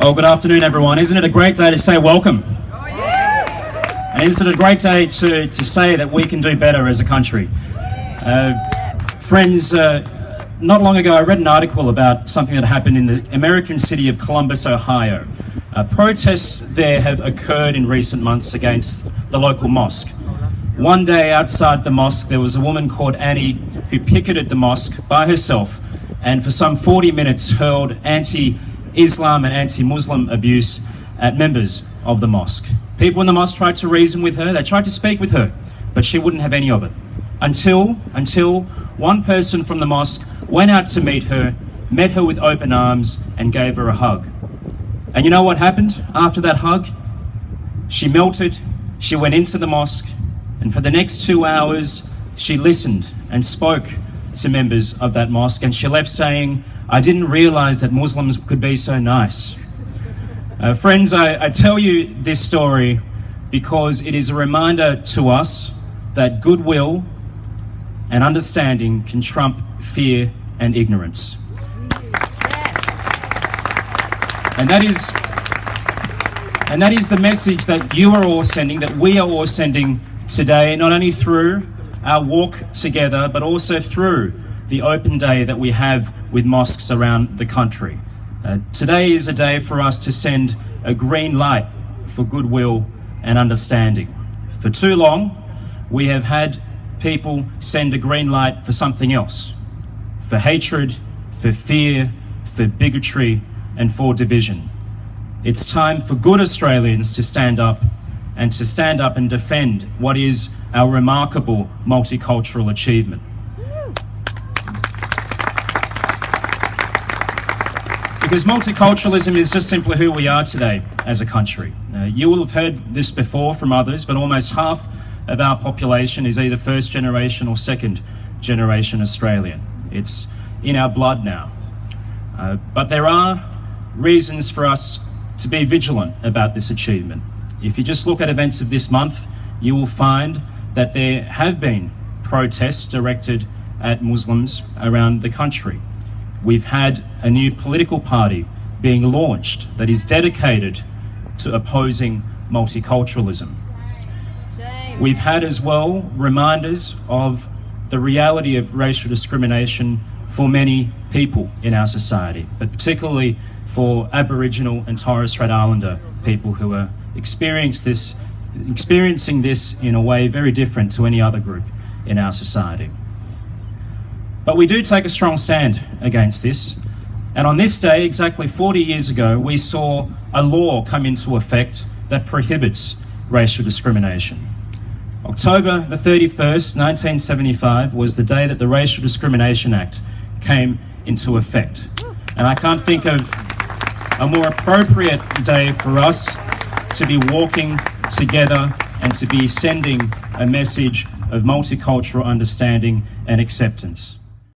Oh, good afternoon, everyone. Isn't it a great day to say welcome? Oh, yeah. And isn't it a great day to say that we can do better as a country? Friends, not long ago I read an article about something that happened in the American city of Columbus, Ohio. Protests there have occurred in recent months against the local mosque. One day outside the mosque there was a woman called Annie who picketed the mosque by herself and for some 40 minutes hurled anti-Islam and anti-Muslim abuse at members of the mosque. People in the mosque tried to reason with her, they tried to speak with her, but she wouldn't have any of it. Until one person from the mosque went out to meet her, met her with open arms and gave her a hug. And you know what happened after that hug? She melted, she went into the mosque, and for the next 2 hours she listened and spoke to members of that mosque, and she left saying, "I didn't realize that Muslims could be so nice." Friends, I tell you this story because it is a reminder to us that goodwill and understanding can trump fear and ignorance. And that is the message that you are all sending, that we are all sending today, not only through our walk together, but also through the open day that we have with mosques around the country. Today is a day for us to send a green light for goodwill and understanding. For too long, we have had people send a green light for something else, for hatred, for fear, for bigotry, and for division. It's time for good Australians to stand up and defend what is our remarkable multicultural achievement. Because multiculturalism is just simply who we are today as a country. You will have heard this before from others, but almost half of our population is either first generation or second generation Australian. It's in our blood now. But there are reasons for us to be vigilant about this achievement. If you just look at events of this month, you will find that there have been protests directed at Muslims around the country. We've had a new political party being launched that is dedicated to opposing multiculturalism. We've had as well reminders of the reality of racial discrimination for many people in our society, but particularly for Aboriginal and Torres Strait Islander people who are experiencing this in a way very different to any other group in our society. But we do take a strong stand against this, and on this day, exactly 40 years ago, we saw a law come into effect that prohibits racial discrimination. October the 31st, 1975 was the day that the Racial Discrimination Act came into effect. And I can't think of a more appropriate day for us to be walking together and to be sending a message of multicultural understanding and acceptance.